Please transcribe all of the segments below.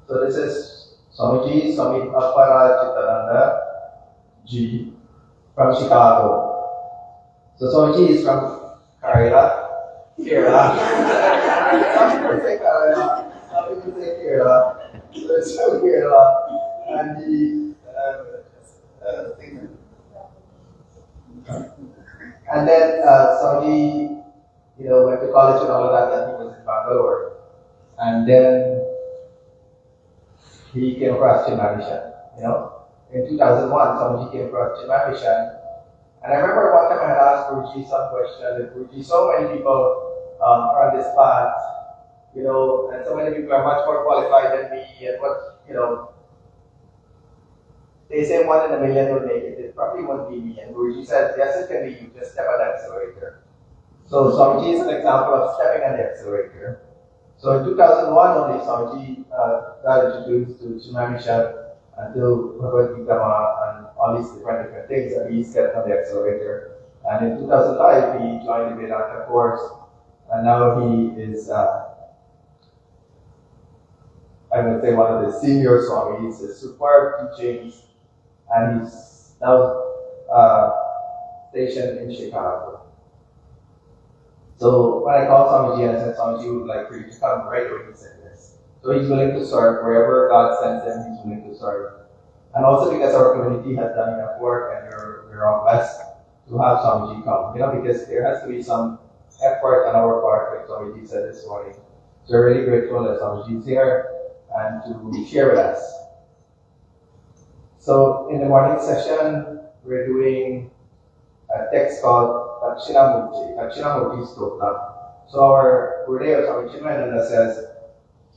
So this is Swami Aparajitananda-ji from Chicago. So Swamiji is from Kerala. Some people say Kerala, some people say Kerala. So it's from Kerala, and he and then Swami, went to college and all of that, and he was in Bangalore. And then he came across Chinmay Mission. In 2001, Swamiji came across Chinmay Mission. And I remember one time I had asked Guruji some question, that Guruji, so many people are on this path, and so many people are much more qualified than me, and they say 1 in a million will make it. It probably won't be me. And Guruji said, yes, it can be you, just step on the accelerator. So Swamiji is an example of stepping on the accelerator. So in 2001 only, Swamiji got introduced to Chinmay Mission until Bhagavad Gita and all these different things, and he stepped on the accelerator. And in 2005, he joined the Vedanta course, and now he is, I would say, one of the senior Swamis, the superb teachings, and he's now stationed in Chicago. So when I called Swamiji and I said, Swamiji would like for you to come right away, he said yes. So he's willing to serve wherever God sends him. He's willing to serve, and also because our community has done enough work, and we're all blessed to have Swamiji come. Because there has to be some effort on our part, like Swamiji said this morning. So we're really grateful that Swamiji is here and to share with us. So in the morning session, we're doing a text called Dakshinamurti Stotram. So our Gurudev Swami Chinmayananda says,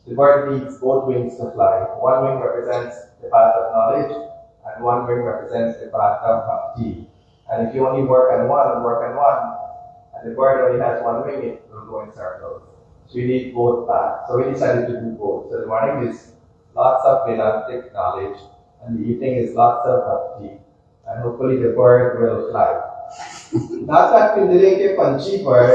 the bird needs both wings to fly. One wing represents the path of knowledge, and one wing represents the path of bhakti. And if you only work on one, and the bird only has one wing, it will go in circles. So you need both paths. So we decided to do both. So the morning is lots of Vedantic knowledge, and the evening is lots of bhakti. And hopefully the bird will fly. Not that pindiling ke panchi bird,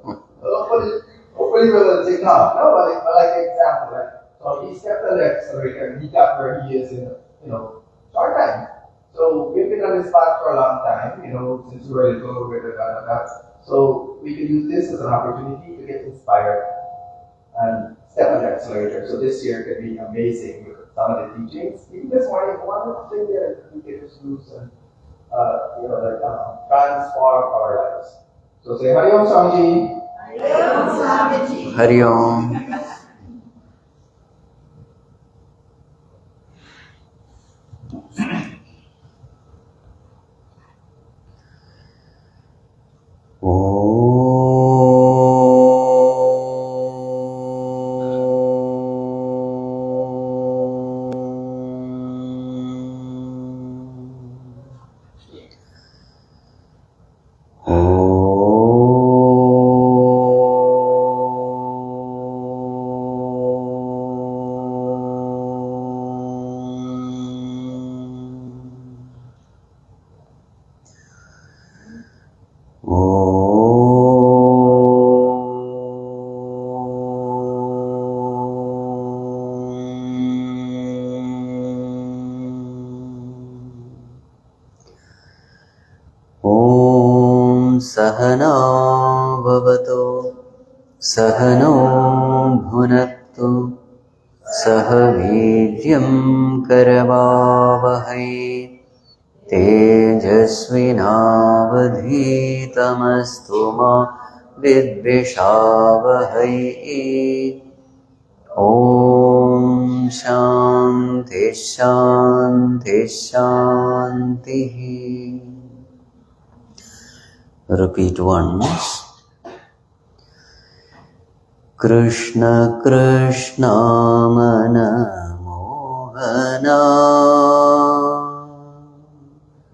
but hopefully we'll take off. No, but like an example, right? So he stepped on the accelerator and he got where he is in short time. So we've been on this path for a long time, since we were little, So we can use this as an opportunity to get inspired and step on the accelerator. So this year could be amazing with some of the teachings. Even this morning, one thing that we can just use and transform our lives. So say Hari Om Swamiji. Hari Om Swamiji. Hari Om. सहना भवतु सहनो भुनक्तु सह वीर्यं करवावहै तेजस्विनावधीतमस्तु मा विद्विषावहै ॐ शान्ति शान्ति शान्तिः. Repeat once. Krishna Krishna Mana Mohana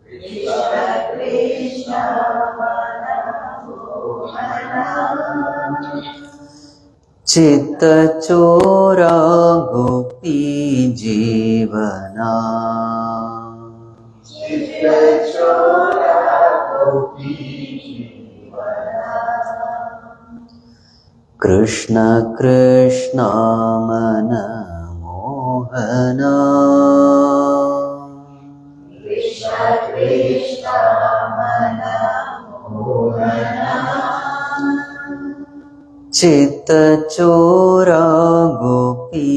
Krishna Krishna Mana Mohana Chitta Chora Gopi Jivana Chitta Chora Gopi Krishna Krishna മനമോഹന Krishna Krishna മനമോഹന ചിത്തചോര Gopi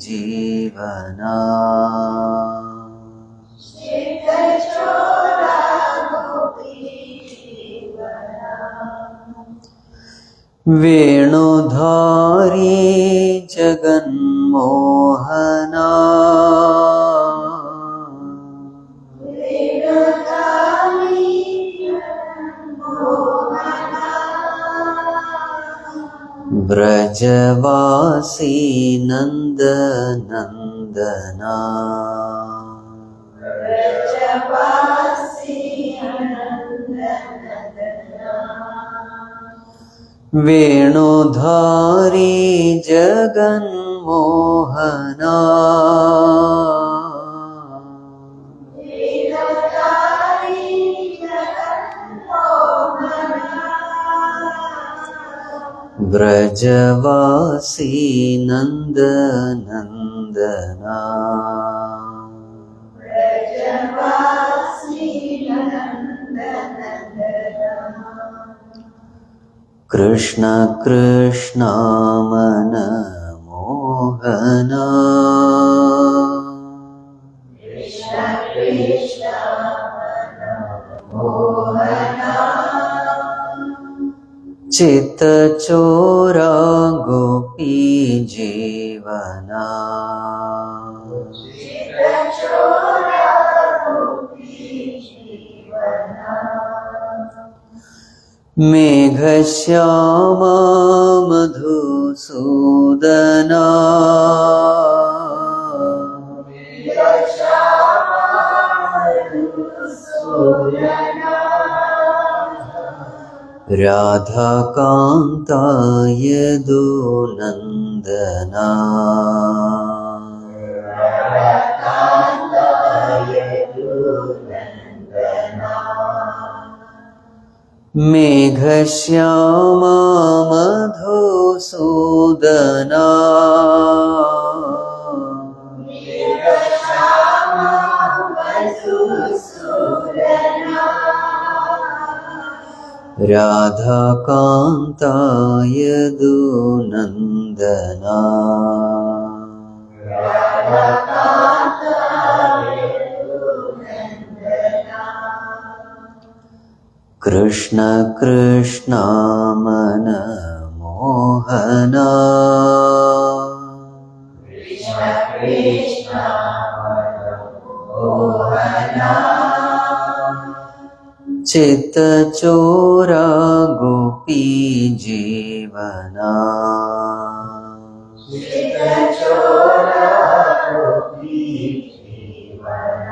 ജീവന ചിത്തചോര ഗോപീ ജീവന വേണുധാരി ജഗന്മോഹന വേണുധാരി ജഗന്മോഹന വ്രജവാസി നന്ദനന്ദന വ്രജവാസി നന്ദനന്ദന വേണുധാരി ജഗന്മോഹന വേണുധാരി ജഗന്മോഹന വ്രജവാസി നന്ദനന്ദന വ്രജവാസി നന്ദനന്ദന കൃഷ്ണ കൃഷ്ണ മനമോഹന കൃഷ്ണ കൃഷ്ണ മനമോഹന ചിത്തചോര ഗോപീ ജീവന ചിത്തചോര ഗോപീ ജീവന മേഘശ്യാമ മധുസൂദന രാധാകാന്ത യദുനന്ദന മേഘശ്യാമ മധുസൂദന രാധാകാന്ത യദുനന്ദന കൃഷ്ണ കൃഷ്ണ മനമോഹന കൃഷ്ണ കൃഷ്ണ മനമോഹന ചിത്തചോര ഗോപീ ജീവന ചിത്തചോര ഗോപീ ജീവന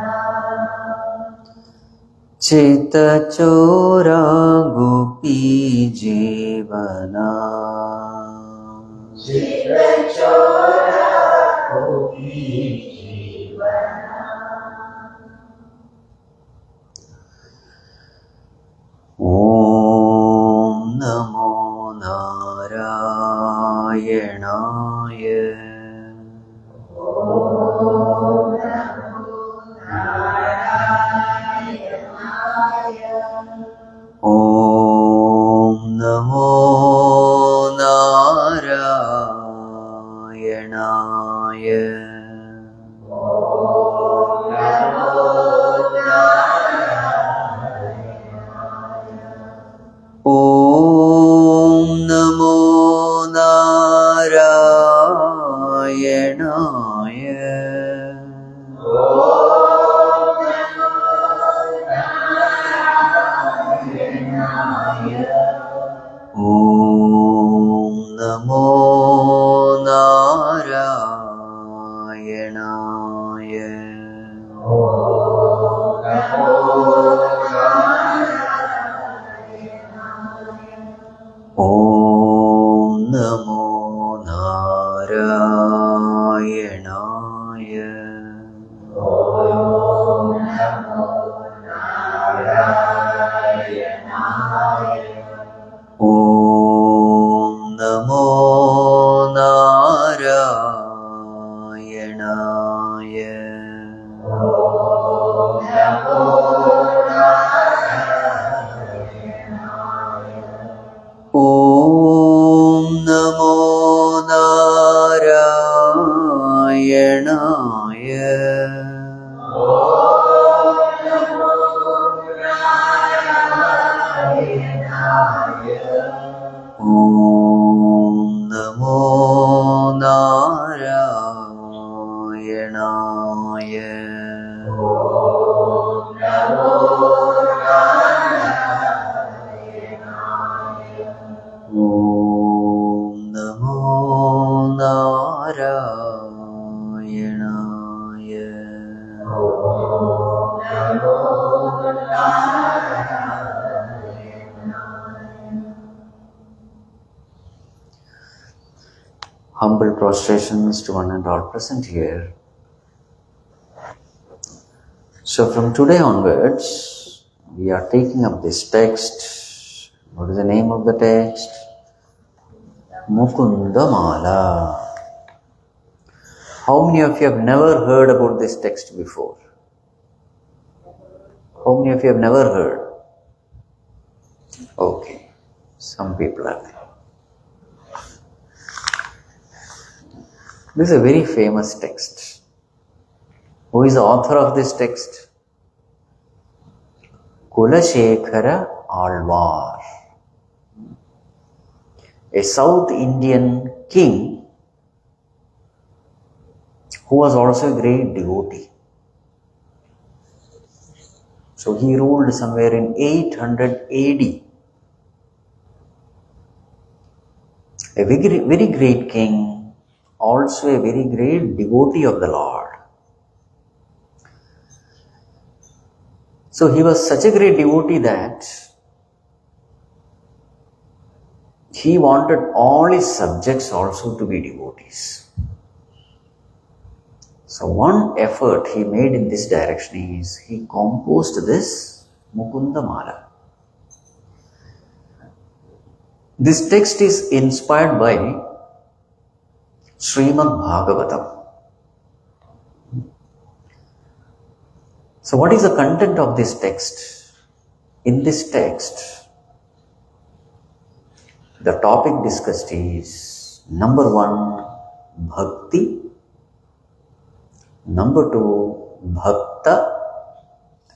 ചിത്തചോര ഗോപീ ജീവന ചിത്തചോര ഗോപീ ജീവന ഓം നമോ നാരായണായ ഓം നമോ നാരായണായ ഓം നമോ നാരായണായ ഓം നമോ ഓം നമോ നാരായണായ ഓം നമോ നാരായണായ ഓം നമോ നാരായണായ ഓം നമോ Om Namo Narayanaya. Om Namo Narayanaya. Humble prostrations to one and all present here. So from today onwards, we are taking up this text. What is the name of the text? Mukunda Mala. How many of you have never heard about this text before? How many of you have never heard? Okay, some people are there. This is a very famous text. Who is the author of this text? Kulashekara Alvar, a South Indian king who was also a great devotee. So he ruled somewhere in 800 AD. A very great king, also a very great devotee of the Lord. So he was such a great devotee that he wanted all his subjects also to be devotees. So one effort he made in this direction is he composed this Mukunda Mala. This text is inspired by Srimad Bhagavatam. So what is the content of this text? In this text, the topic discussed is number 1, Bhakti, number 2, Bhakta,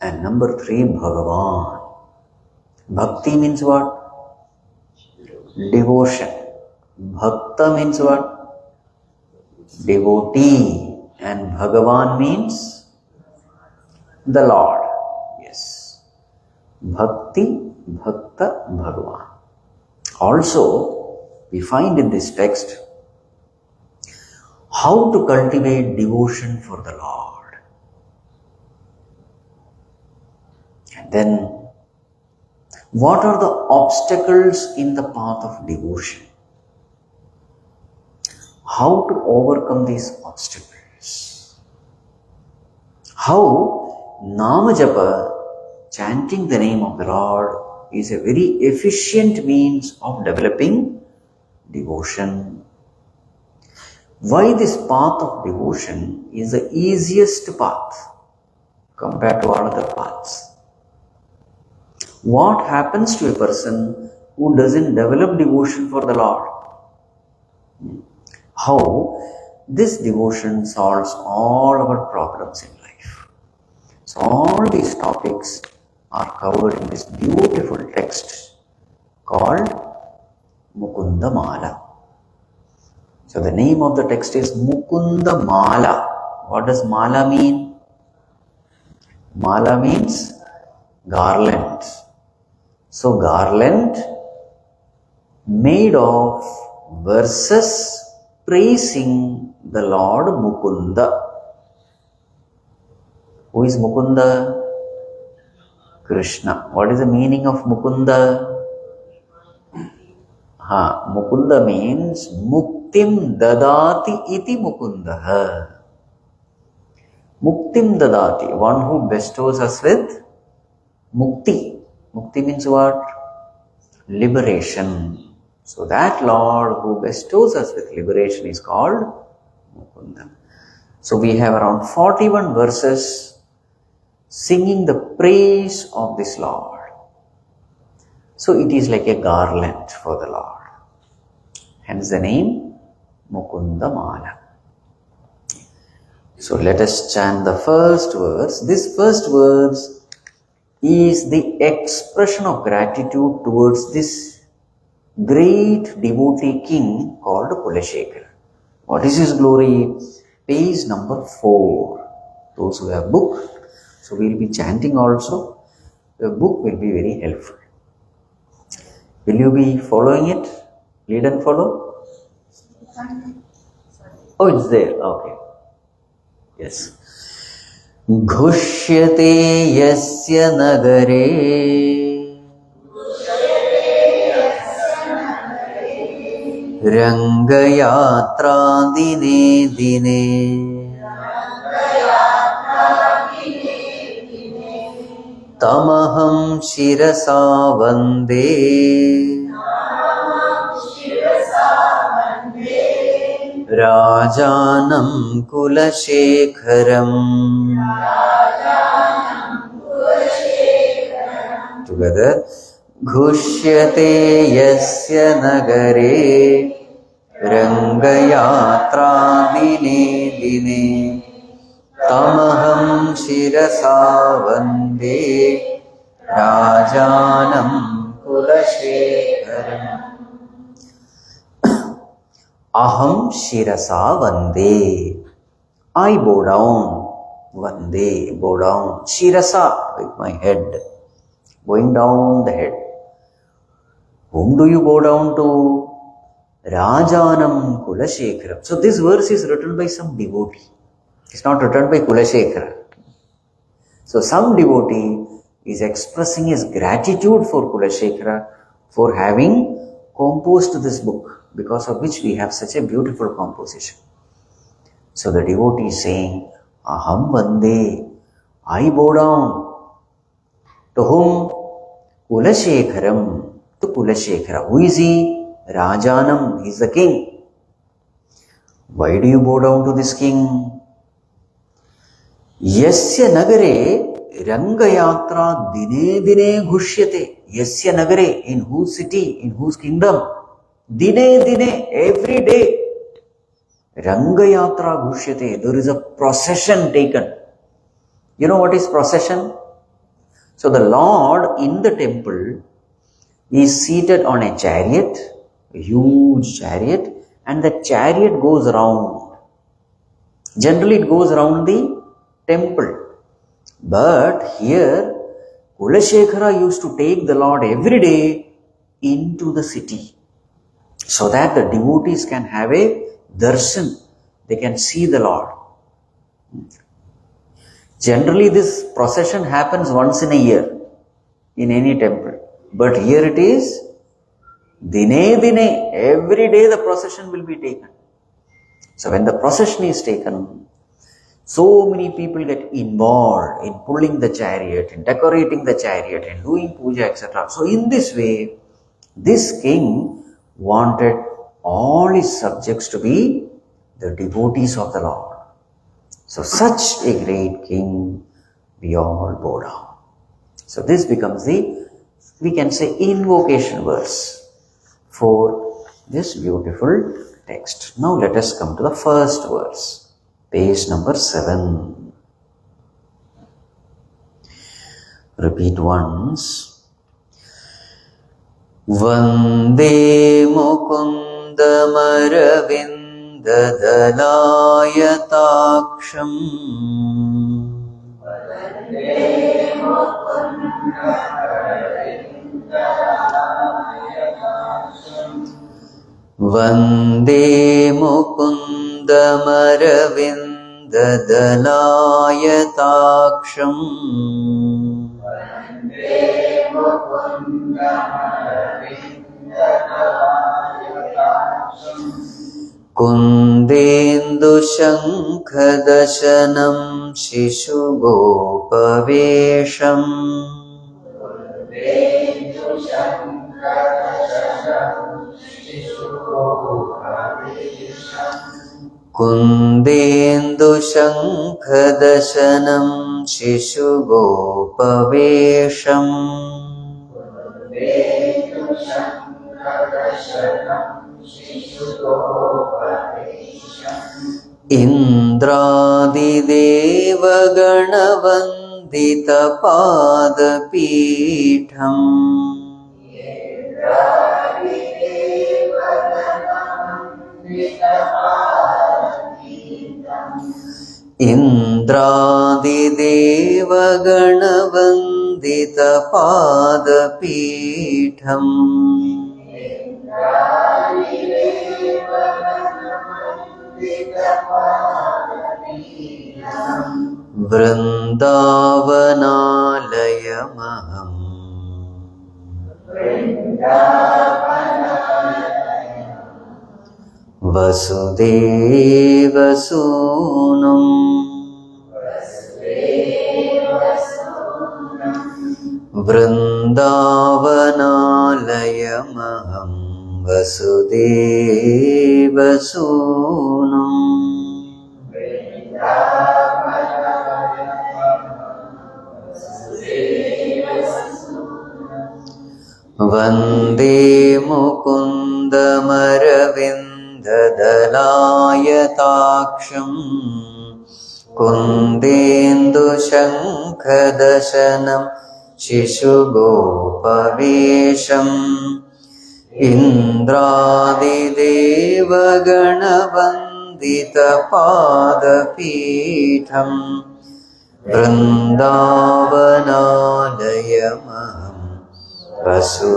and number 3, Bhagavan. Bhakti means what? Devotion. Bhakta means what? Devotee. And Bhagavan means the Lord. Yes. Bhakti, Bhakta, Bhagavan. Also, we find in this text how to cultivate devotion for the Lord. And then, what are the obstacles in the path of devotion? How to overcome these obstacles? How Nama Japa, chanting the name of the Lord, is a very efficient means of developing devotion. Why this path of devotion is the easiest path compared to all other paths? What happens to a person who doesn't develop devotion for the Lord? How this devotion solves all our problems in life. So all these topics are covered in this beautiful text called Mukunda Mala. So the name of the text is Mukunda Mala. What does Mala mean? Mala means garland. So garland made of verses praising the Lord Mukunda. Who is Mukunda? Krishna. What is the meaning of Mukunda? Mukunda means Muktim Dadati iti Mukundaha. Muktim Dadati, one who bestows us with Mukti. Mukti means what? Liberation. So that Lord who bestows us with liberation is called Mukunda. So we have around 41 verses singing the praise of this Lord. So it is like a garland for the Lord. Hence the name Mukunda Mala. So let us chant the first verse. This first verse is the expression of gratitude towards this great devotee king called Kulashekara. What is his glory? Page number 4. Those who have book, so we will be chanting also. The book will be very helpful. Will you be following it? Lead and follow? Oh, it's there. Okay. Yes. Ghushyate yasya nagare Rangayatra dine dine Tamaham shirasa vande Rajanam Kulashekharam. Together. Ghushyate yasya nagare Rangayatra dine dine Tamaham shirasa vande Rajanam Kulashekharam. Aham shirasa vande. I bow down. Vande, bow down. Shirasa, with my head. Bowing down the head. Whom do you bow down to? Rajanam Kulashekharam. So this verse is written by some devotee. It's not written by Kulashekara. So some devotee is expressing his gratitude for Kulashekara for having composed this book, because of which we have such a beautiful composition. So the devotee is saying, Aham Vande, I bow down. To whom? Kulashekharam. To Kulashekara. Who is he? Rajanam. He is the king. Why do you bow down to this king? Yasya nagare Rangayatra dine dine ghushyate. Yasya nagare, in whose city, in whose kingdom? Dine dine, every day. Rangayatra ghushyate. There is a procession taken. You know what is procession? So the Lord in the temple is seated on a chariot, a huge chariot, and the chariot goes around. Generally it goes around the temple. But here, Kulashekara used to take the Lord every day into the city, so that the devotees can have a darshan. They can see the Lord. Generally this procession happens once in a year in any temple. But here it is, dine dine, every day the procession will be taken. So when the procession is taken, so many people get involved in pulling the chariot, in decorating the chariot, in doing puja, etc. So in this way, this king wanted all his subjects to be the devotees of the Lord. So such a great king, we all bow down. So this becomes the, we can say, invocation verse for this beautiful text. Now let us come to the first verse, page number 7. Repeat once. Vande Mukunda Mala Vande Mukunda Maravindadanayataaksham Kundendu Shankhadasanam Shishugopavesham Kundendu Shankhadasanam Shishugopavesham इन्द्रादिदेवगणवन्दितपादपीठम् इन्द्रादिदेवगणवन्दितपादपीठम् वृन्दावनालयमहम् वसुदेवसूनुम् वृन्दावनालयमहं वसुदेवसूनुम् वन्दे मुकुन्दमरविन्ददलायताक्षम् कुन्देन्दुशङ्खदशनं शिशुगोपवेशम् इन्द्रादिदेवगणवन्दितपादपीठम् वृन्दावनालयमहं वसुदेवसूनुम्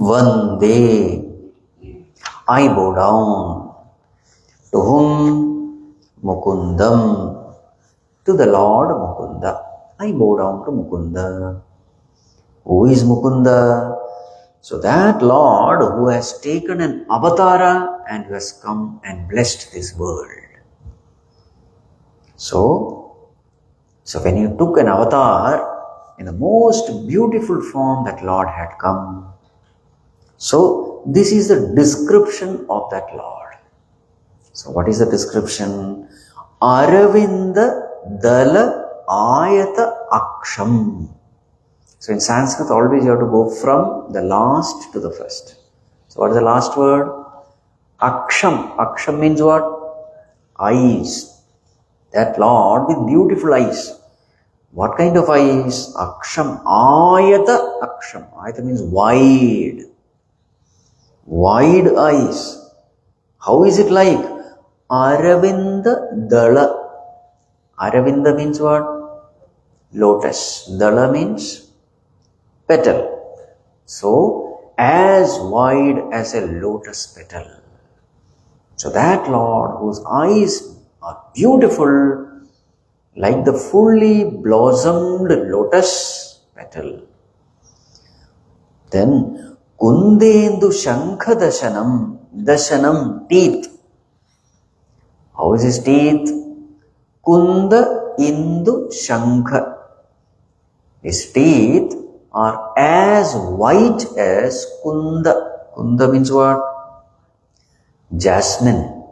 वन्दे. I bow down. To whom? Mukundam. To the Lord Mukunda. I bow down to Mukunda. Who is Mukunda? So that Lord who has taken an avatara and who has come and blessed this world. So when you took an avatar in the most beautiful form, that Lord had come. So this is the description of that Lord. So what is the description? Aravinda Dala Ayata Aksham. So in Sanskrit always you have to go from the last to the first. So what is the last word? Aksham. Aksham means what? Eyes. That Lord with beautiful eyes. What kind of eyes? Aksham. Ayata Aksham. Ayata means wide. Wide eyes. How is it like? Aravinda Dala. Aravinda means what? Lotus. Dala means petal. So, as wide as a lotus petal. So that Lord whose eyes are beautiful like the fully blossomed lotus petal. Then, Kundendu Shankha Dashanam. Dashanam, teeth. How is his teeth? Kunda Indu Shankha. His teeth are as white as Kunda. Kunda means what? Jasmine.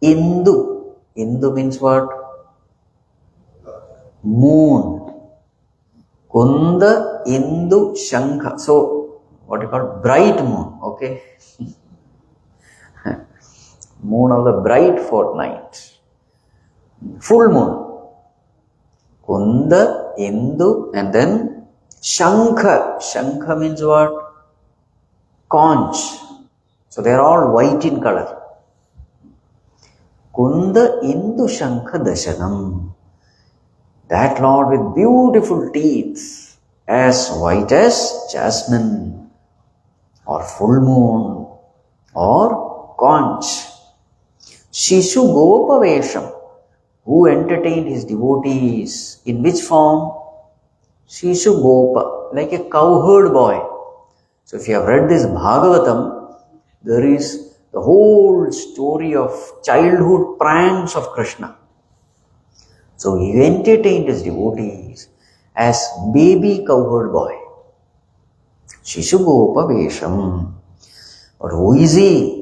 Indu. Indu means what? Moon. Kunda Indu Shankha. So, what you call bright moon, okay? Moon of the bright fortnight. Full moon. Kunda, Indu, and then Shankha. Shankha means what? Conch. So they are all white in color. Kunda, Indu, Shankha, Dashanam. That Lord with beautiful teeth, as white as jasmine, or full moon, or conch. Shishu Gopavesham, who entertained his devotees. In which form? Shishu Gopa, like a cowherd boy. So if you have read this Bhagavatam, there is the whole story of childhood pranks of Krishna. So he entertained his devotees as baby cowherd boy. Shishu Gopa Vesham. But who is he?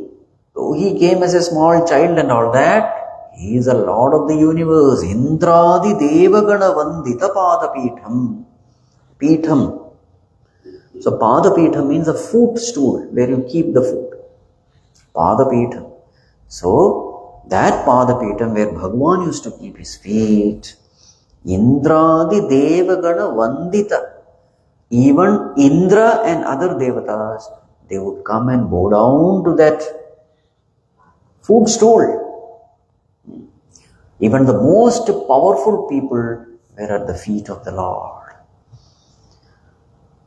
Though he came as a small child and all that, he is the Lord of the universe. Indradi Devagana Vandita Padapitham. Pitham. So Padapitham means a footstool where you keep the foot. Padapitam. So, that Padapitam where Bhagavan used to keep his feet, Indradi Devagana Vandita. Even Indra and other devatas, they would come and bow down to that footstool. Even the most powerful people were at the feet of the Lord.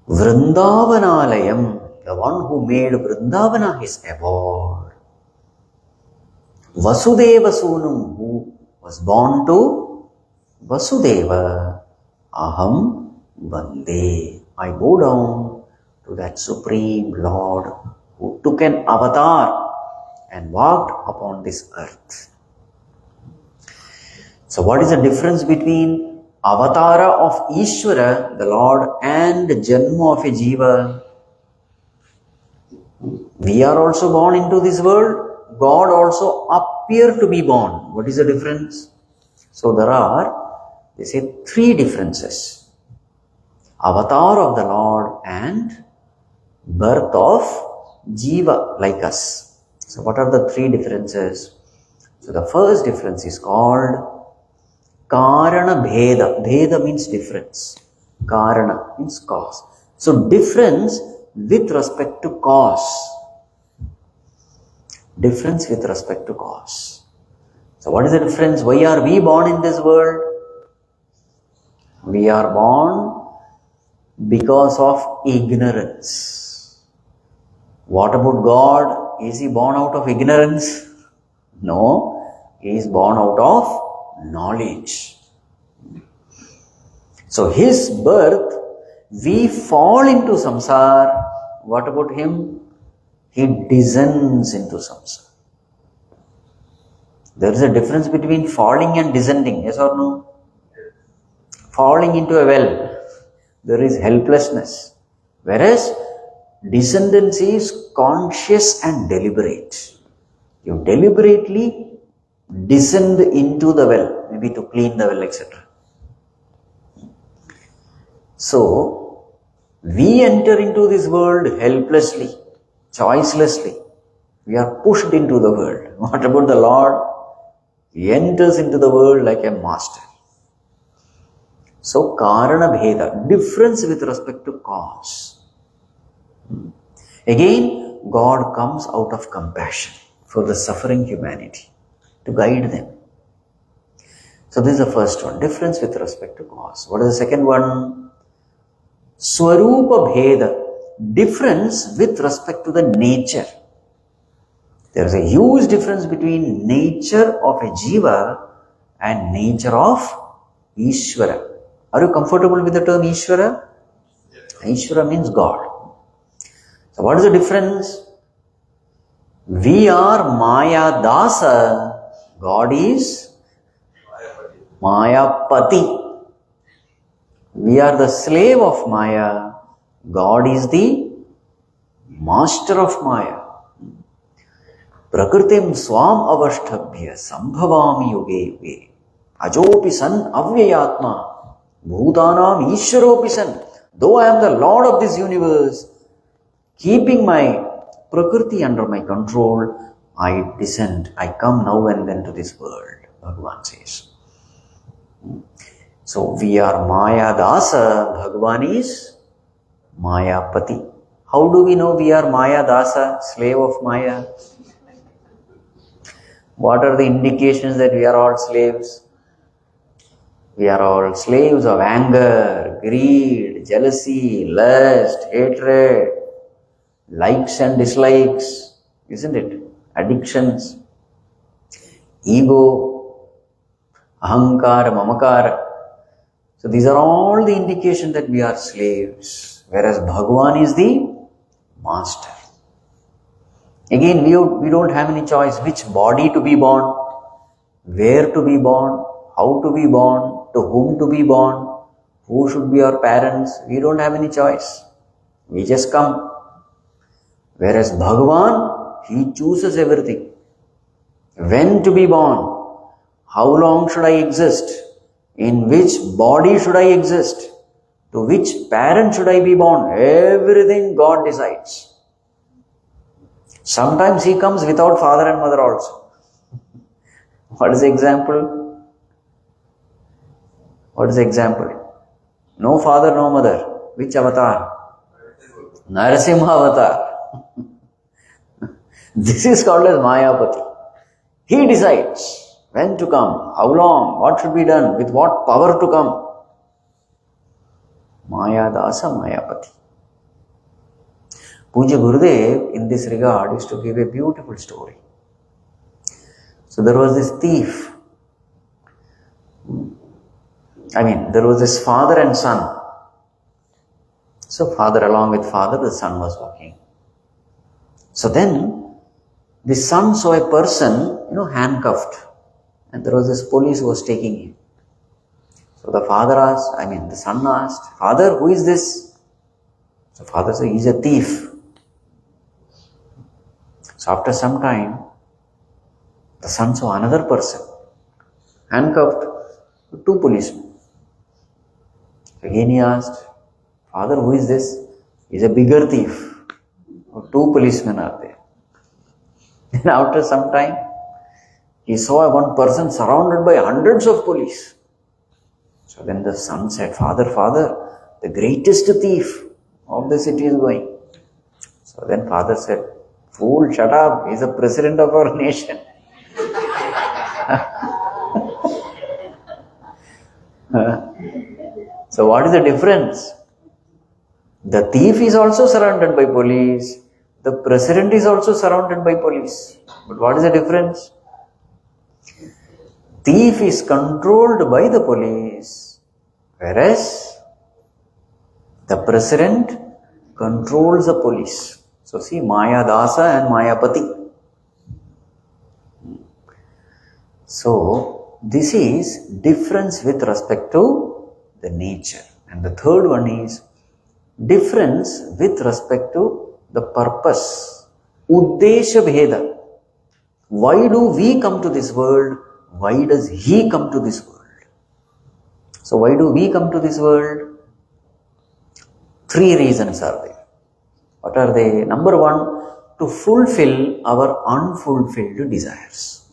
Vrindavanalayam, the one who made Vrindavana his abode. Vasudeva Sunam, who was born to Vasudeva, Aham Vande. I bow down to that Supreme Lord who took an avatar and walked upon this earth. So what is the difference between avatara of Ishvara, the Lord, and Janma of a Jiva? We are also born into this world. God also appeared to be born. What is the difference? So there are, they say, three differences. Avatar of the Lord and birth of Jiva like us. So what are the three differences? So the first difference is called Karana Bheda. Bheda means difference. Karana means cause. So difference with respect to cause. Difference with respect to cause. So what is the difference? Why are we born in this world? We are born because of ignorance. What about God? Is he born out of ignorance? No, he is born out of knowledge. So his birth, we fall into samsara. What about him? He descends into samsara. There is a difference between falling and descending, yes or no? Falling into a well, there is helplessness. Whereas descendance is conscious and deliberate. You deliberately descend into the well, maybe to clean the well, etc. So, we enter into this world helplessly, choicelessly. We are pushed into the world. What about the Lord? He enters into the world like a master. So, Karana Bheda, difference with respect to cause. Again, God comes out of compassion for the suffering humanity to guide them. So, this is the first one, difference with respect to cause. What is the second one? Swarupa Bheda, difference with respect to the nature. There is a huge difference between nature of a Jiva and nature of Ishvara. Are you comfortable with the term Ishvara? Ishvara means God. So what is the difference? We are Maya Dasa. God is Maya Pati. We are the slave of Maya. God is the master of Maya. Prakritim swam avashtabhya sambhavami yuge yuge. Ajopi san avyayatma. Bhutanam Ishwaropi san. Though I am the Lord of this universe, keeping my Prakriti under my control, I descend, I come now and then to this world, Bhagavan says. So we are Maya Dasa, Bhagavan is Maya Pati. How do we know we are Maya Dasa, slave of Maya? What are the indications that we are all slaves? We are all slaves of anger, greed, jealousy, lust, hatred, likes and dislikes, isn't it? Addictions, ego, ahankara, mamakara. So these are all the indications that we are slaves, whereas Bhagavan is the master. Again, we don't have any choice which body to be born, where to be born, how to be born, to whom to be born, who should be our parents. We don't have any choice. We just come. Whereas Bhagavan, he chooses everything. When to be born, how long should I exist, in which body should I exist, to which parent should I be born, everything God decides. Sometimes he comes without father and mother also. What is the example? What is the example? No father, no mother. Which avatar? Narasimha avatar. This is called as Mayapati. He decides when to come, how long, what should be done, with what power to come. Mayadasa Mayapati. Puja Gurudev, in this regard, is to give a beautiful story. So there was this thief. There was this father and son. So father along with father, the son was walking. So then, the son saw a person, handcuffed. And there was this police who was taking him. So the the son asked, "Father, who is this?" So father said, "He's a thief." So after some time, the son saw another person, handcuffed, two policemen. Again he asked, "Father, who is this?" "He's a bigger thief." Two policemen are there. And after some time, he saw one person surrounded by hundreds of police. So then the son said, Father, the greatest thief of the city is going." So then father said, "Fool, shut up. He's the president of our nation." So what is the difference? The thief is also surrounded by police. The president is also surrounded by police. But what is the difference? Thief is controlled by the police, whereas the president controls the police. So see, Maya Dasa and Mayapati. So this is difference with respect to the nature. And the third one is difference with respect to the purpose. Uddesha Bheda. Why do we come to this world? Why does he come to this world? So why do we come to this world? 3 reasons are there. What are they? Number 1, to fulfill our unfulfilled desires.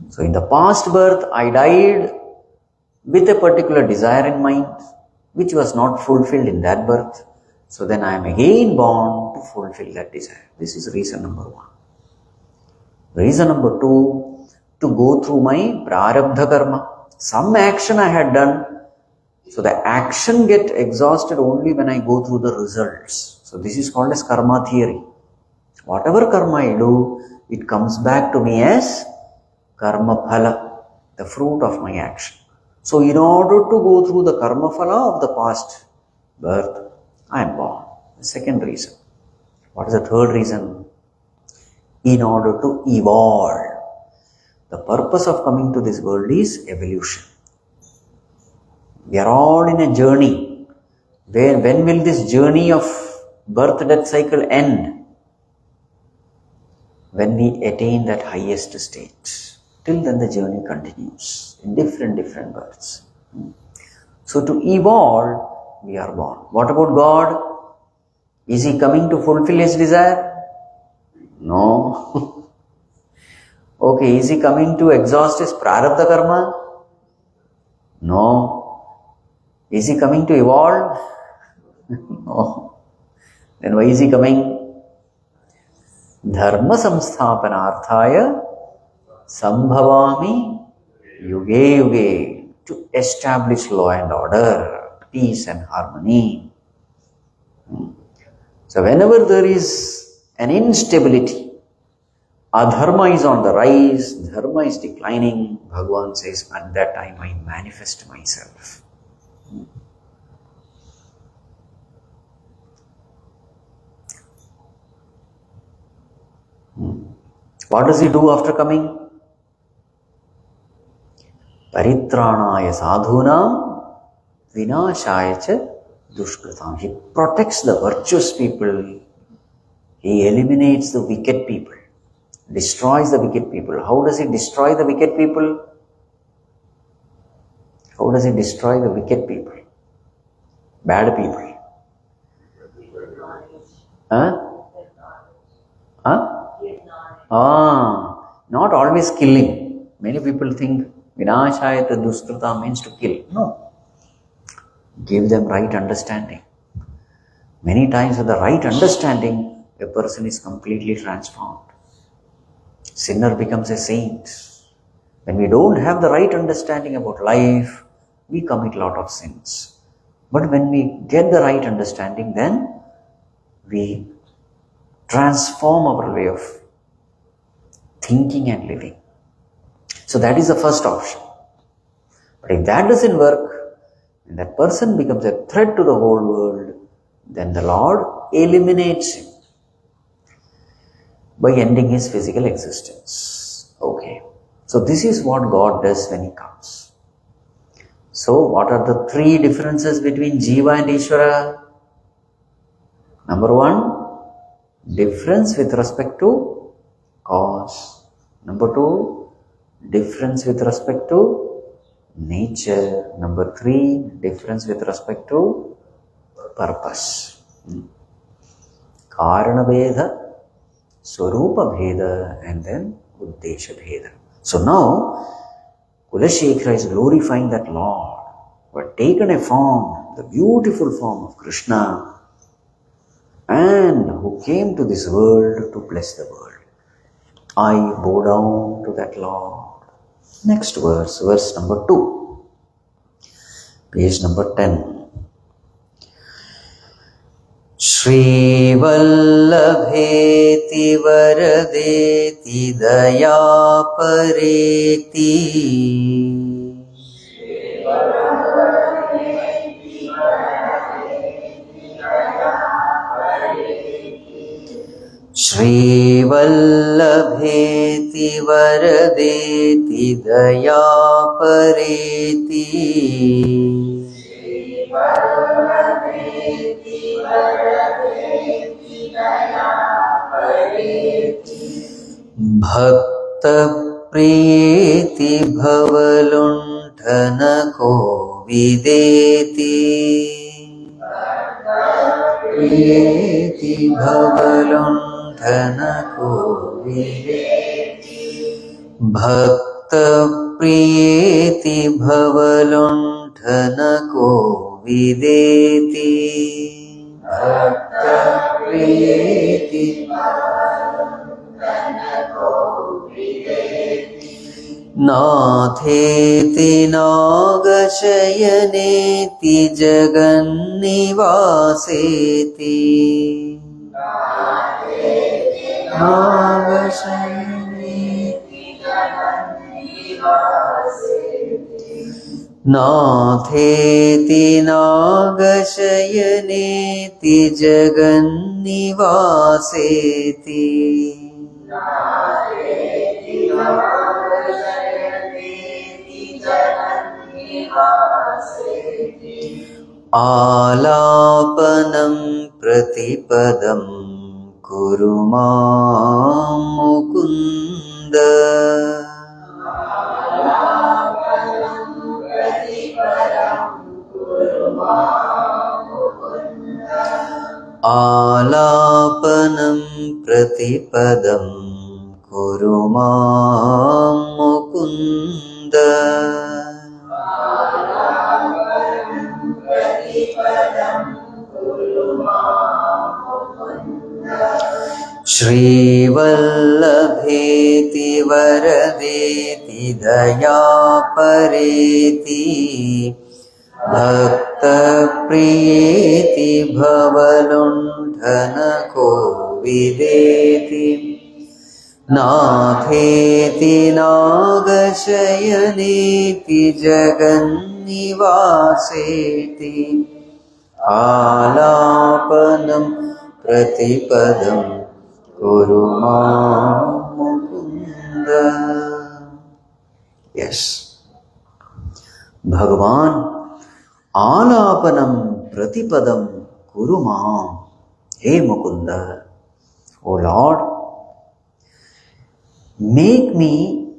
So in the past birth, I died with a particular desire in mind, which was not fulfilled in that birth. So then I am again born to fulfill that desire. This is reason number 1. Reason number 2, to go through my prarabdha karma. Some action I had done, so the action get exhausted only when I go through the results. So this is called as karma theory. Whatever karma I do, it comes back to me as karma phala, the fruit of my action. So in order to go through the karma phala of the past birth, I am born. The second reason. What is the third reason? In order to evolve. The purpose of coming to this world is evolution. We are all in a journey. When will this journey of birth-death cycle end? When we attain that highest state. Till then the journey continues in different births. So to evolve, we are born. What about God? Is he coming to fulfill his desire? No. Okay, is he coming to exhaust his prarabdha karma? No. Is he coming to evolve? No. Then why is he coming? Dharma samsthapanarthaya sambhavami yuge yuge, to establish law and order, peace and harmony. So whenever there is an instability, adharma is on the rise, dharma is declining, Bhagavan says, at that time I manifest myself. What does he do after coming? Paritranaya sadhunam vinashaya cha dushkritam. He protects the virtuous people. He eliminates the wicked people. Destroys the wicked people. How does he destroy the wicked people? How does he destroy the wicked people? Bad people. Huh? Huh? Not always killing. Many people think Vinashayata Duskrita means to kill. No. Give them right understanding. Many times with the right understanding, a person is completely transformed. Sinner becomes a saint. When we don't have the right understanding about life, we commit a lot of sins. But when we get the right understanding, then we transform our way of thinking and living. So that is the first option. But if that doesn't work, and that person becomes a threat to the whole world, then the Lord eliminates him by ending his physical existence. Okay. So this is what God does when he comes. So what are the three differences between Jiva and Ishvara? Number one, difference with respect to cause. Number two, difference with respect to nature. Number three, difference with respect to purpose. Karana Bheda, Swarupa Bheda, and then Uddesha Bheda. So now, Kulashekara is glorifying that Lord who had taken a form, the beautiful form of Krishna, and who came to this world to bless the world. I bow down to that Lord. Next verse, verse number 2, page number 10. Shri Vallabheti Varadeti Daya Pareti Shri Vallabheti Varadeti Daya Pareti Bhakta Priyeti Bhavalunthana Ko Videti Priyeti Bhavalunthana Ko Videti Bhakta Priyeti Bhavalunthana Ko Videti Bhakta Priyeti Natheti Nagashayaneti Jagannivaseti Nagashayaneti Natheti Nagashayaneti Jagannivaseti Alapanam Pratipadam Kuru Mam Mukunda Alapanam Pratipadam Kuru Mam Mukunda Shri Vallabheti Varadeti Daya Pareti Bhakta Priyeti Bhavalunthana Ko Videti Natheti Nagashayaneti Jagannivaseti Alapanam Pratipadam Kuru Mam Mukunda. Yes. Bhagavan Alapanam Pratipadam Kuru Mam. Hey Mukunda, O Lord, make me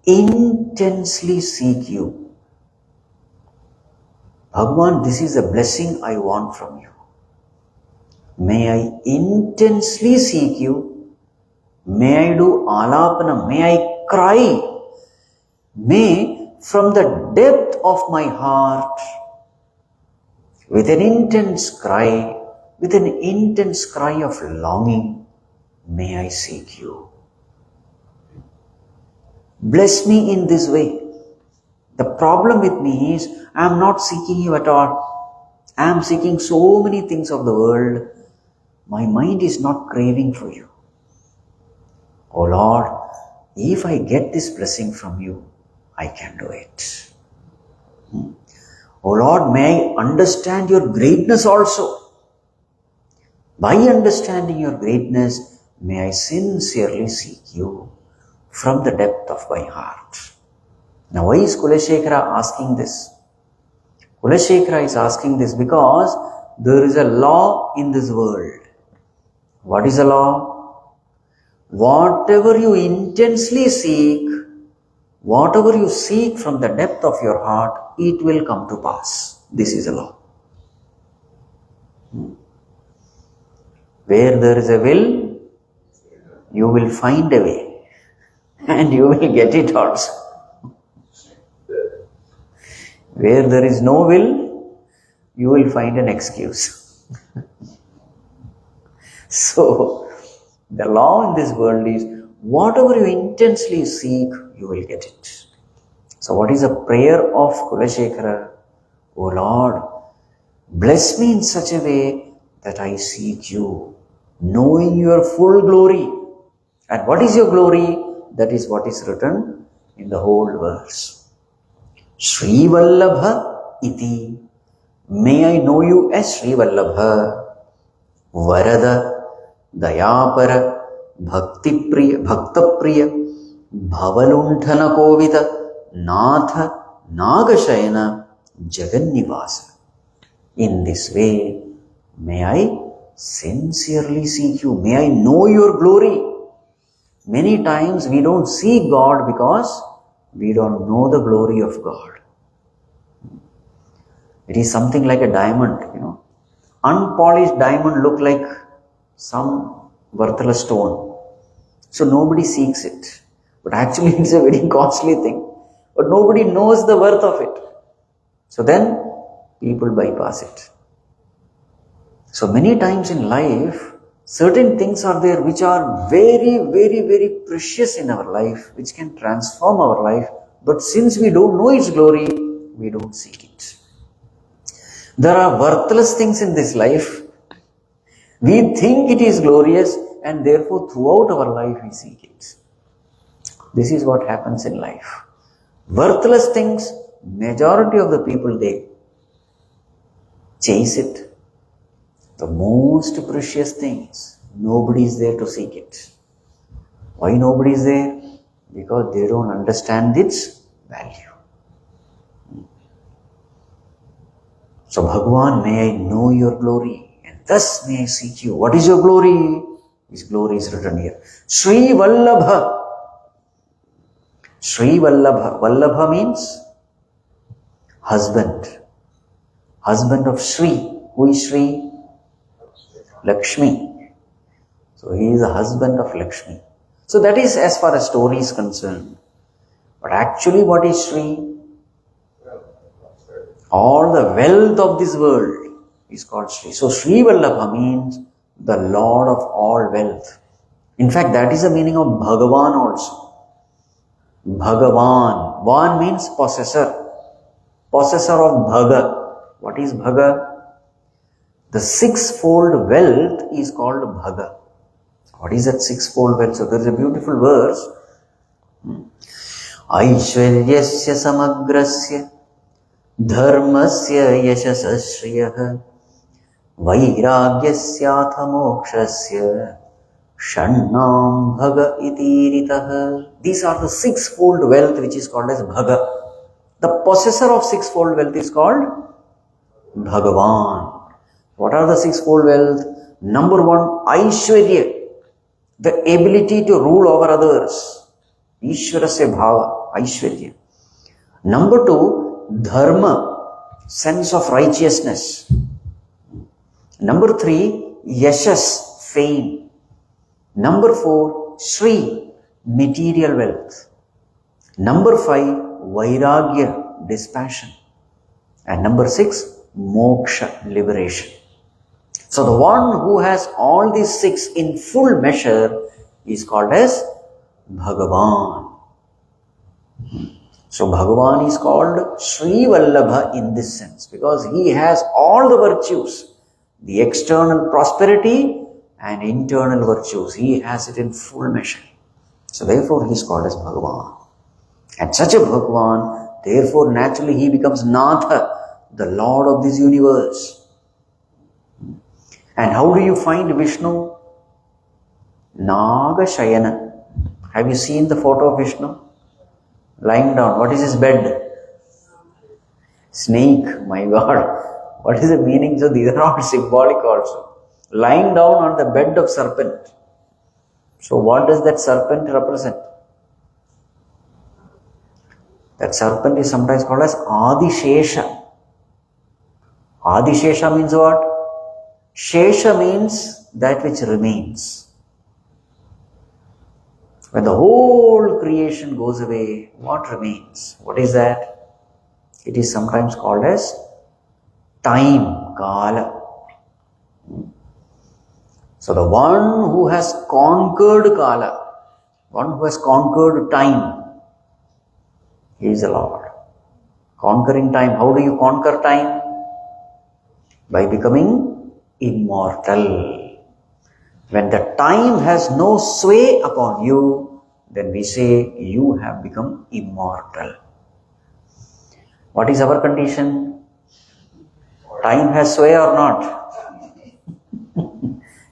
intensely seek you. Bhagavan, this is a blessing I want from you. May I intensely seek you May I do alapana, may I cry, may from the depth of my heart, with an intense cry of longing, may I seek you. Bless me in this way. The problem with me is I am not seeking you at all. I am seeking so many things of the world. My mind is not craving for you. Oh Lord, if I get this blessing from you, I can do it. Oh Lord, may I understand your greatness also. By understanding your greatness, may I sincerely seek you from the depth of my heart. Now, why is Kulashekara asking this? Kulashekara is asking this because there is a law in this world. What is the law? Whatever you intensely seek, whatever you seek from the depth of your heart, it will come to pass. This is a law. Where there is a will, you will find a way. And you will get it also. Where there is no will, you will find an excuse. So, the law in this world is, whatever you intensely seek, you will get it. So, what is a prayer of Kulashekara? O Lord, bless me in such a way that I seek you, knowing your full glory. And what is your glory? That is what is written in the whole verse. Sri Vallabha iti. May I know you as Sri Vallabha. Varada Dayapara Bhaktapriya Bhavalunthana Kovita Natha Nagashayana Jagannivasa. In this way, may I sincerely seek you. May I know your glory. Many times we don't see God because we don't know the glory of God. It is something like a diamond, Unpolished diamond look like some worthless stone. So nobody seeks it. But actually it's a very costly thing. But nobody knows the worth of it. So then people bypass it. So many times in life, certain things are there which are very, very, very precious in our life, which can transform our life. But since we don't know its glory, we don't seek it. There are worthless things in this life. We think it is glorious and therefore throughout our life we seek it. This is what happens in life. Worthless things, majority of the people, they chase it. The most precious things, nobody is there to seek it. Why nobody is there? Because they don't understand its value. So Bhagavan, may I know your glory and thus may I seek you. What is your glory? His glory is written here. Sri Vallabha. Sri Vallabha. Vallabha means husband. Husband of Sri. Who is Sri? Lakshmi. So he is the husband of Lakshmi. So that is as far as story is concerned. But actually what is Sri? All the wealth of this world is called Sri. So Sri Vallabha means the Lord of all wealth. In fact, that is the meaning of Bhagavan also. Bhagavan. Van means possessor. Possessor of Bhaga. What is Bhaga? The sixfold wealth is called Bhaga. What is that sixfold wealth? So there is a beautiful verse. Aishwaryasya samagrasya dharmasya yashasashriyah vairagyasyath mokshasya shannam bhaga itiritah. These are the sixfold wealth which is called as Bhaga. The possessor of sixfold wealth is called Bhagavan. What are the sixfold wealth? Number one, Aishwarya, the ability to rule over others. Ishwarasya bhava, Aishwarya. Number two, Dharma, sense of righteousness. Number three, Yashas, fame. Number four, Sri, material wealth. Number 5, Vairagya, dispassion. And number 6, Moksha, liberation. So the one who has all these 6 in full measure is called as Bhagavan. So Bhagavan is called Sri Vallabha in this sense because he has all the virtues, the external prosperity and internal virtues. He has it in full measure. So therefore he is called as Bhagavan. And such a Bhagavan, therefore naturally he becomes Natha, the Lord of this universe. And how do you find Vishnu? Naga Shayana. Have you seen the photo of Vishnu? Lying down. What is his bed? Snake. My God. What is the meaning? So these are all symbolic also. Lying down on the bed of serpent. So what does that serpent represent? That serpent is sometimes called as Adishesha. Adishesha means what? Shesha means that which remains. When the whole creation goes away, what remains? What is that? It is sometimes called as time, Kala. So the one who has conquered Kala, one who has conquered time, he is the Lord. Conquering time. How do you conquer time? By becoming immortal. When the time has no sway upon you, then we say you have become immortal. What is our condition? Time has sway or not?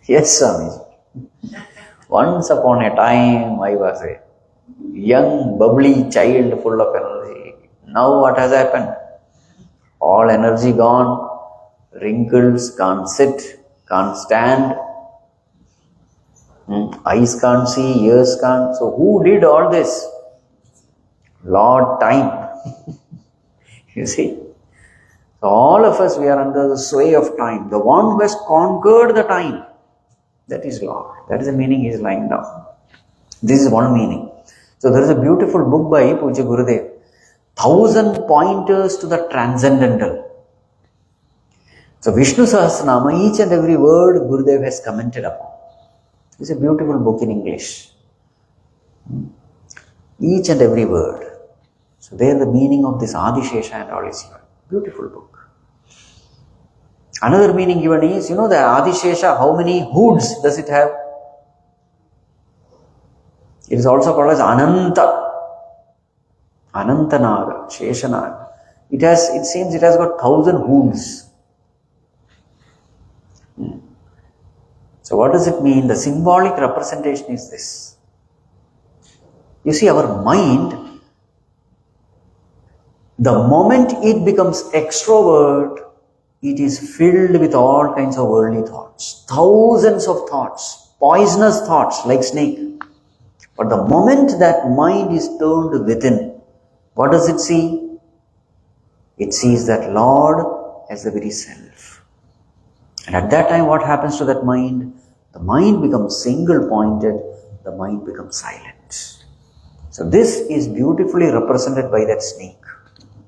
Yes, Swami. Once upon a time, I was a young, bubbly child full of energy. Now what has happened? All energy gone, wrinkles, can't sit, can't stand, eyes can't see, ears can't. So who did all this? Lord Time. You see? So all of us, we are under the sway of time. The one who has conquered the time, that is Lord. That is the meaning he is lying down. This is one meaning. So there is a beautiful book by Puja Gurudev, 1000 Pointers to the Transcendental. So Vishnu Sahasranama, each and every word Gurudev has commented upon. It's a beautiful book in English. Each and every word. So there the meaning of this Adishesha and all is here. Beautiful book. Another meaning given is, the Adishesha, how many hoods does it have? It is also called as Ananta. Anantanaga, Sheshanaga. It seems it has got 1000 hoods. So what does it mean? The symbolic representation is this. You see, our mind, the moment it becomes extrovert, it is filled with all kinds of worldly thoughts. Thousands of thoughts, poisonous thoughts like snake. But the moment that mind is turned within, what does it see? It sees that Lord as the very self. And at that time, what happens to that mind? The mind becomes single-pointed, the mind becomes silent. So this is beautifully represented by that snake.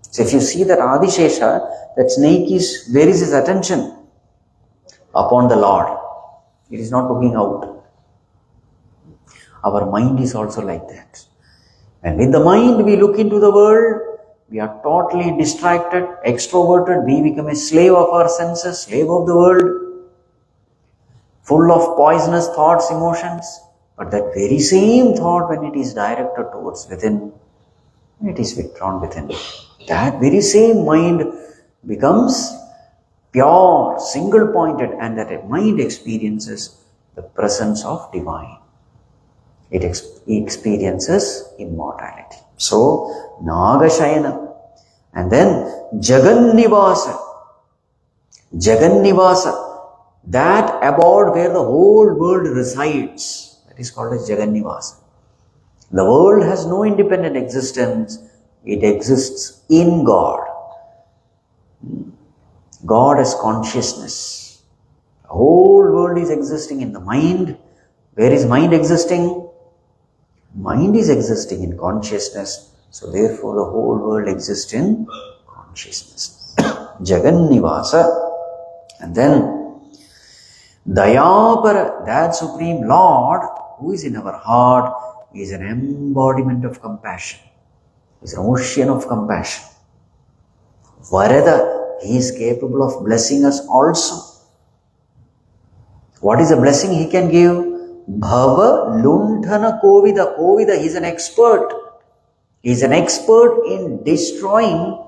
So if you see that Adishesha, that snake where is his attention? Upon the Lord. It is not looking out. Our mind is also like that. And with the mind we look into the world, we are totally distracted, extroverted, we become a slave of our senses, slave of the world, full of poisonous thoughts, emotions. But that very same thought, when it is directed towards within, it is withdrawn within. That very same mind becomes pure, single-pointed, and that mind experiences the presence of divine. It experiences immortality. So, Nagashayana. And then Jagannivasa. Jagannivasa. That abode where the whole world resides. That is called as Jagannivasa. The world has no independent existence. It exists in God. God as consciousness. The whole world is existing in the mind. Where is mind existing? Mind is existing in consciousness, so therefore the whole world exists in consciousness. Jagan Nivasa. And then Dayapara, that Supreme Lord who is in our heart, is an embodiment of compassion. Is an ocean of compassion. Varada, he is capable of blessing us also. What is the blessing he can give? Bhava Lundhana Kovida. Kovida, he is an expert. He is an expert in destroying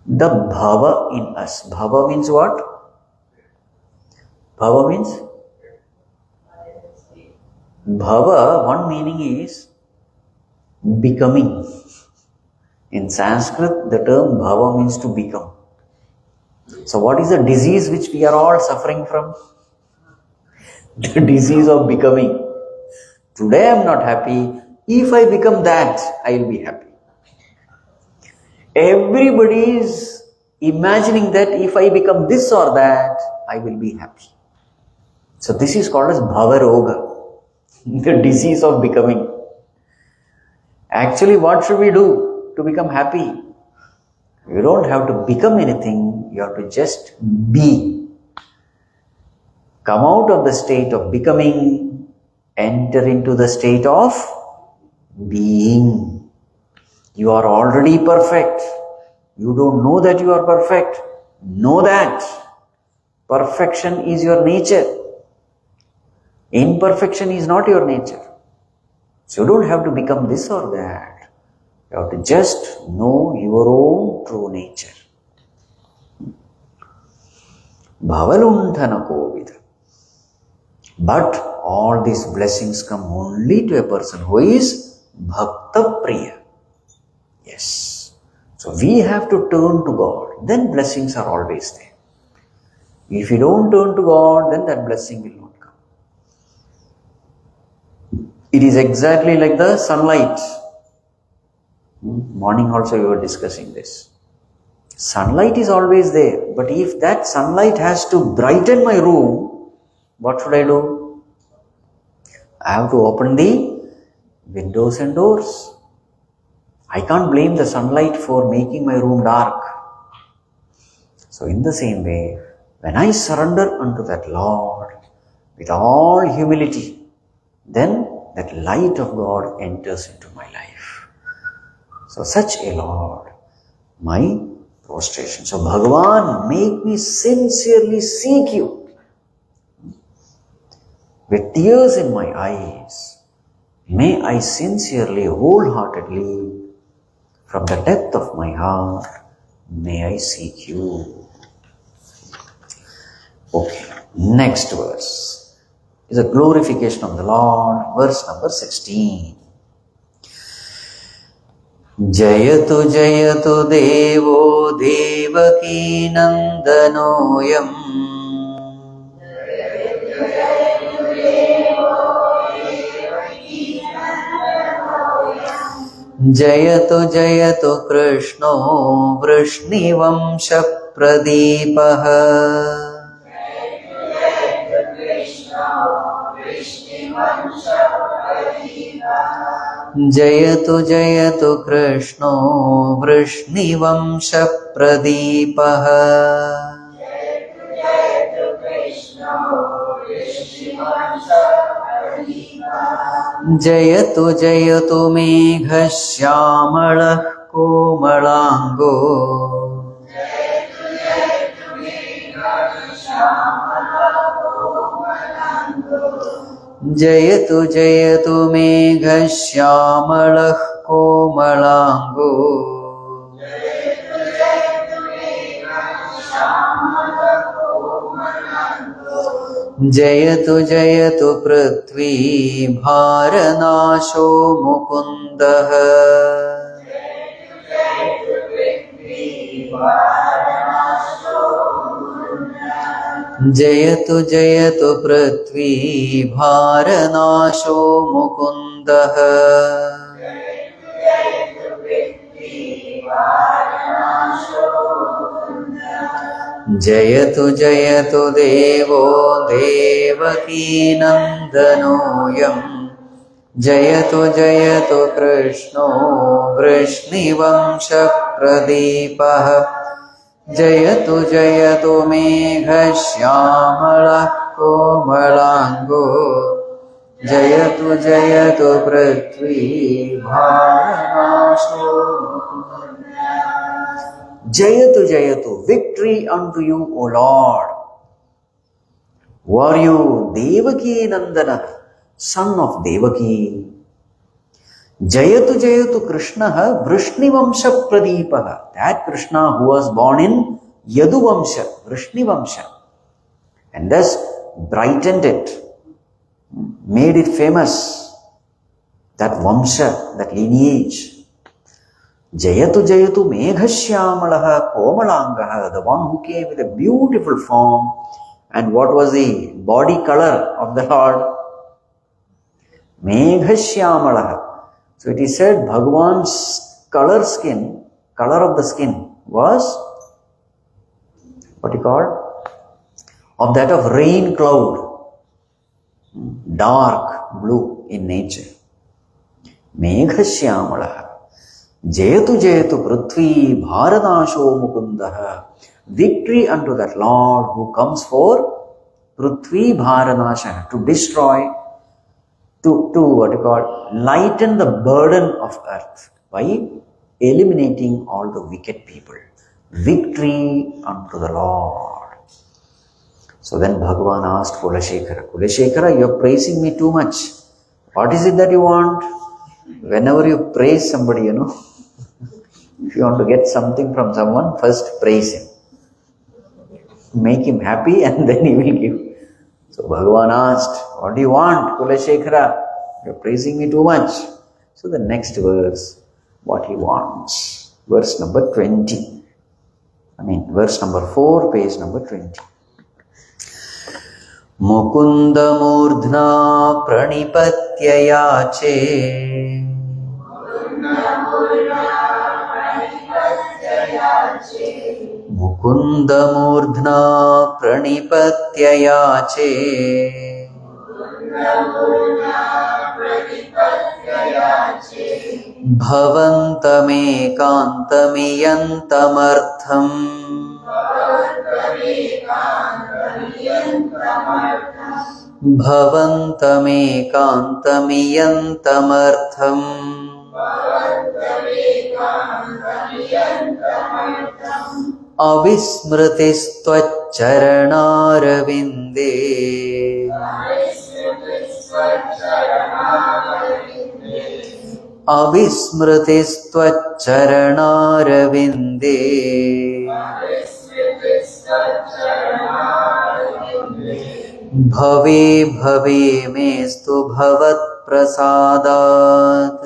the bhava in us. Bhava means what? Bhava means? Bhava, one meaning is becoming. In Sanskrit, the term bhava means to become. So what is the disease which we are all suffering from? The disease of becoming. Today I am not happy. If I become that, I will be happy. Everybody is imagining that if I become this or that, I will be happy. So this is called as bhava roga, the disease of becoming. Actually, what should we do to become happy? You don't have to become anything, you have to just be. Come out of the state of becoming, enter into the state of being. You are already perfect. You don't know that you are perfect. Know that. Perfection is your nature. Imperfection is not your nature. So you don't have to become this or that. You have to just know your own true nature. Bhavalundhana Kovida. But all these blessings come only to a person who is Bhakta Priya. Yes. So we have to turn to God. Then blessings are always there. If you don't turn to God, then that blessing will not come. It is exactly like the sunlight. Morning also we were discussing this. Sunlight is always there. But if that sunlight has to brighten my room, what should I do? I have to open the windows and doors. I can't blame the sunlight for making my room dark. So in the same way, when I surrender unto that Lord with all humility, then that light of God enters into my life. So such a Lord, my prostration. So Bhagavan, make me sincerely seek you. With tears in my eyes, may I sincerely, wholeheartedly, from the depth of my heart, may I seek you. Okay, next verse is a glorification of the Lord, verse number 16. Jayatu Jayatu Devo Devaki Nandanoyam Jayatu Jayatu Krishno Vrishnivansha Pradeepaha Jayatu Jayatu Krishno Vrishnivansha Pradeepaha Jayatu Jayatu Megha Shyamalah Komalango Jayatu Jayatu Megha Shyamalah Komalango Jayatu Jayatu Prithvi Bharanasho Mukundaha Jayatu Jayatu Prithvi Bharanasho Mukundaha Jayatu Jayatu Devo Devaki Nandanoyam जयतु जयतु कृष्णो वृष्णिवंशप्रदीपः जयतु जयतु मेघश्यामलः कोमलाङ्गो जयतु जयतु पृथ्वी भारनाशो जयतु जयतु victory unto you O Lord. Who are you? Devaki Nandana, son of Devaki. Jayatu Jayatu Krishna Vrishni-vamsha Pradipaha. That Krishna who was born in Yadu-vamsha, Vrishni-vamsha, and thus brightened it, made it famous, that Vamsha, that lineage. Jayatu Jayatu Meghashyamalaha Komalangaha, the one who came with a beautiful form. And what was the body color of the Lord? Meghashyamalaha. So it is said Bhagavan's color of the skin was, what you call? Of that of rain cloud. Dark blue in nature. Meghashyamalaha. Jayatu Jayatu Prithvi Bharanasho Mukundaha. Victory unto that Lord who comes for Prithvi Bharanasha, to destroy, to what you call, lighten the burden of earth by eliminating all the wicked people. Victory unto the Lord. So then Bhagavan asked Kulashekara, Kulashekara, you are praising me too much. What is it that you want? Whenever you praise somebody, if you want to get something from someone, first praise him. Make him happy and then he will give. So Bhagavan asked, what do you want, Kulashekara? You are praising me too much. So the next verse, what he wants. Verse number 20. Verse number 4, page number 20. Mukunda Murdhna Pranipatya Yache Mukunda Murdhna Pranipatya Yache Bhavantamekantamyantamartham Bhavantamekantamyantamartham Avismritistvaccharanarvinde Avismritistvaccharanarvinde Bhave bhave mestu bhavat prasadat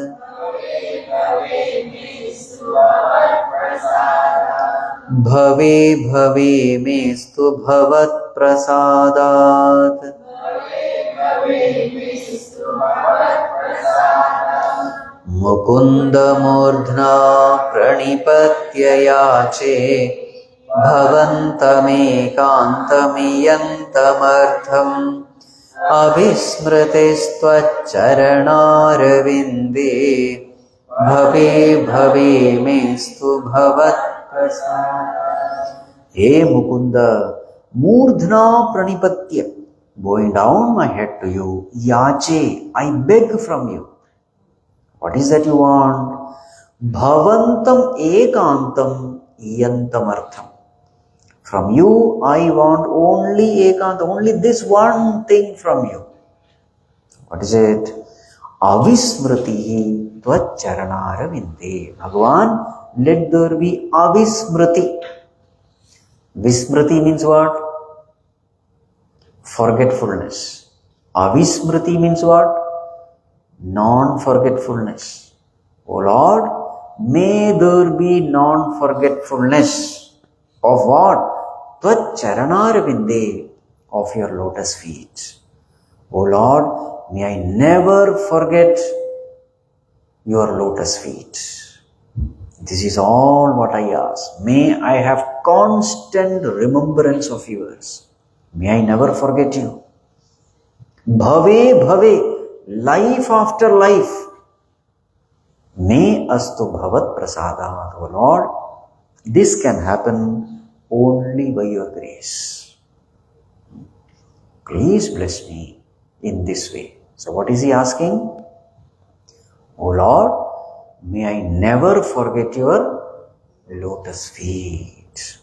Bhave bhave mestu bhavat prasadat Mukunda Murdhna Pranipatya Yache Bhavantamekantamyantamartham Avismritistvaccharanarvinde Bhave bhave mestu bhavat prasadat. Hey Mukunda, Murdhna Pranipatya, bowing down my head to you, Yache, I beg from you. What is that you want? Bhavantam ekantam yantamartham. From you I want only ekanta, only this one thing from you. What is it? Avismritihi tvaccharanarvinde. Bhagavan, let there be avismriti. Vismriti means what? Forgetfulness. Avismriti means what? Non-forgetfulness. O Lord, may there be non-forgetfulness of what? Tvaccharanarvinde, of your lotus feet. O Lord, may I never forget your lotus feet. This is all what I ask. May I have constant remembrance of yours. May I never forget you. Bhave bhave, life after life. Me astu bhavat prasadat. O Lord, this can happen only by your grace. Please bless me in this way. So what is he asking? O Lord, may I never forget your lotus feet.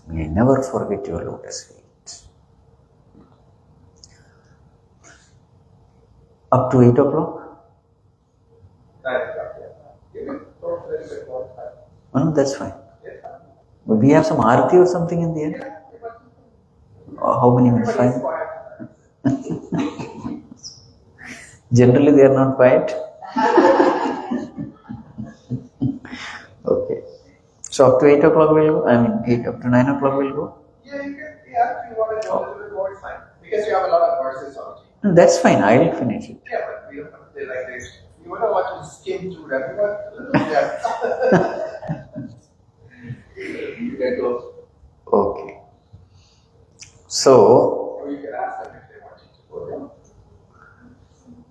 May I never forget your lotus feet. Up to 8 o'clock? 9 o'clock, yeah. You can talk a little bit more time. No, that's fine. Yeah. But we have some arati or something in the end? How many minutes? Everybody's 5? quiet. Generally they are not quiet. Okay. So up to 8 o'clock we'll go? I mean, up to 9 o'clock we'll go? Yeah, you can, yeah, if you want to go a little bit more, it's fine. Because you have a lot of verses on it. That's fine, I'll finish it. Yeah, but we don't have to like this. You want to watch to skim through that? Yeah. You can go. Okay. So, Or you can ask them if they want you to go.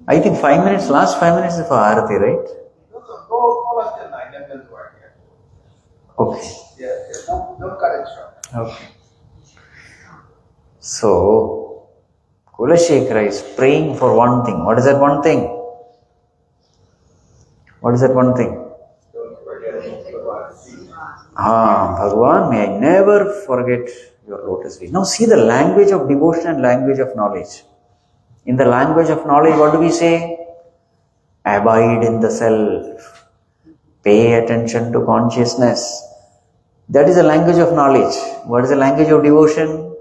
I think 5 minutes, last 5 minutes is for Arati, right? Go until 9, then we'll work here. Okay. Yeah, don't cut it short. Okay. So, Kulashekara is praying for one thing. What is that one thing? What is that one thing? Don't forget Bhagwan's feet. Bhagwan, may I never forget your lotus feet. Now see the language of devotion and language of knowledge. In the language of knowledge, what do we say? Abide in the self. Pay attention to consciousness. That is the language of knowledge. What is the language of devotion?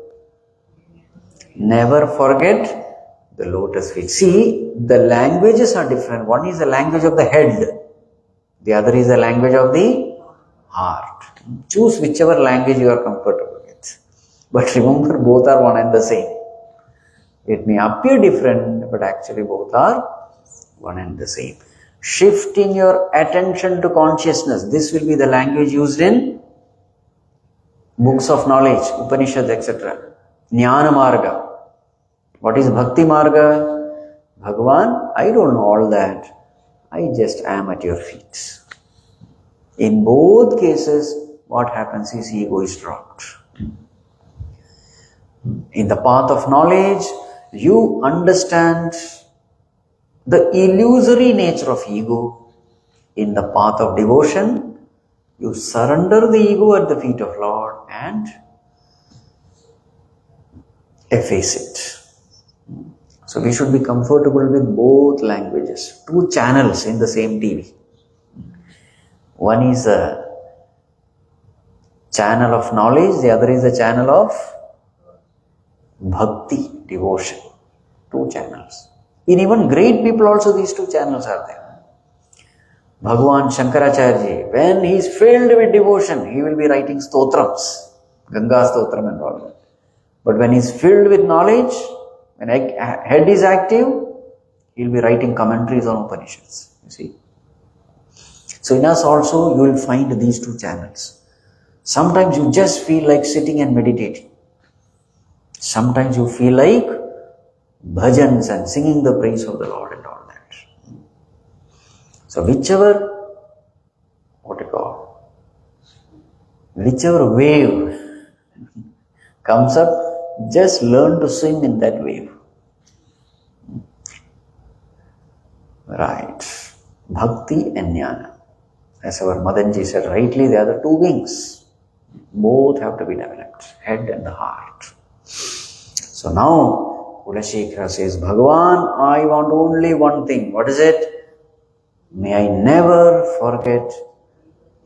Never forget the lotus feet. See, the languages are different. One is the language of the head. The other is the language of the heart. Choose whichever language you are comfortable with. But remember, both are one and the same. It may appear different, but actually both are one and the same. Shifting your attention to consciousness. This will be the language used in books of knowledge, Upanishads, etc. Jnana Marga. What is Bhakti Marga? Bhagavan, I don't know all that. I just am at your feet. In both cases, what happens is ego is dropped. In the path of knowledge, you understand the illusory nature of ego. In the path of devotion, you surrender the ego at the feet of Lord and efface it. So we should be comfortable with both languages. Two channels in the same TV. One is a channel of knowledge, the other is a channel of bhakti, devotion. Two channels. In even great people also these two channels are there. Bhagavan Shankaracharya, when he is filled with devotion, he will be writing stotrams, Ganga Stotram and all that. But when he is filled with knowledge, when head is active, he will be writing commentaries on Upanishads. You see. So in us also, you will find these two channels. Sometimes you just feel like sitting and meditating. Sometimes you feel like bhajans and singing the praise of the Lord and all that. So whichever wave comes up, just learn to swim in that wave. Right. Bhakti and Jnana. As our Madanji said rightly, they are the two wings. Both have to be developed, head and the heart. So now, Kulashekara says, Bhagavan, I want only one thing. What is it? May I never forget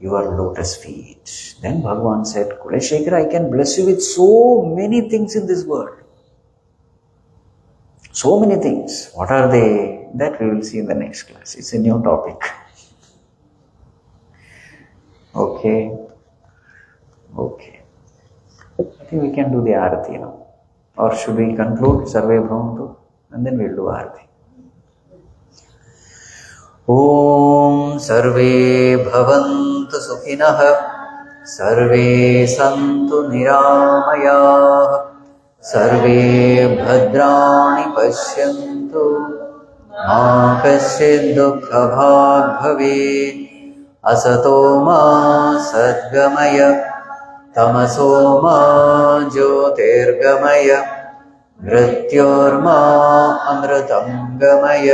your lotus feet. Then Bhagavan said, Kulashekara, I can bless you with so many things in this world. So many things. What are they? That we will see in the next class. It's a new topic. Okay. I think we can do the Arati now. Or should we conclude Sarve Bhravantu? And then we'll do Arati. Om Sarve Bhavantu Sukhinah Sarve Santu Niramayah Sarve Bhadrani Pashyantu मा कश्चित् दुःखभाग् भवेत् असतो मा सद्गमय तमसो मा ज्योतिर्गमय मृत्योर्मा अमृतं गमय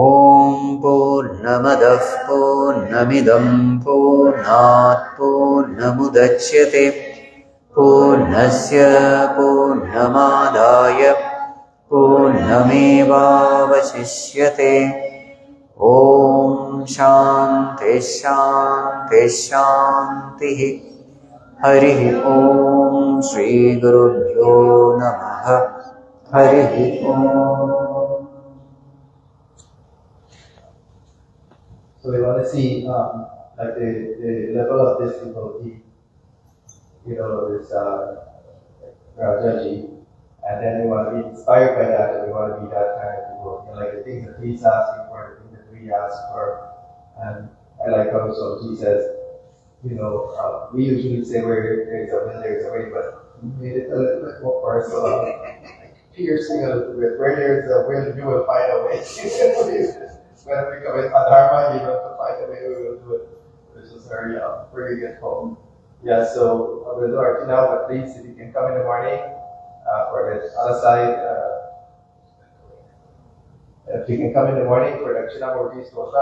ॐ पूर्णमदः पूर्णमिदं पूर्णात् पूर्णमुदच्यते पूर्णस्य पूर्णमादाय पूर्णमेवावशिष्यते ॐ शान्ति शान्ति शान्तिः हरिः ॐ श्रीगुरुभ्यो नमः हरिः ॐ So we want to see like the level of this devotee, this Rajaji, and then we want to be inspired by that, and we want to be that kind of devotee. Like the things that he's asking for, the things that we ask for, and I like how Swami says, we usually say where there's a will, there's a way, but he made it a little bit more personal, piercing a little bit. Where there's a will, you will find a way. When we come in Adharma, you have to find a way, we will do it. This is very good poem. Yeah, so we'll do our tea now, but please, if you can come in the morning for the other side, if you can come in the morning for the Dakshinamurti Stotra.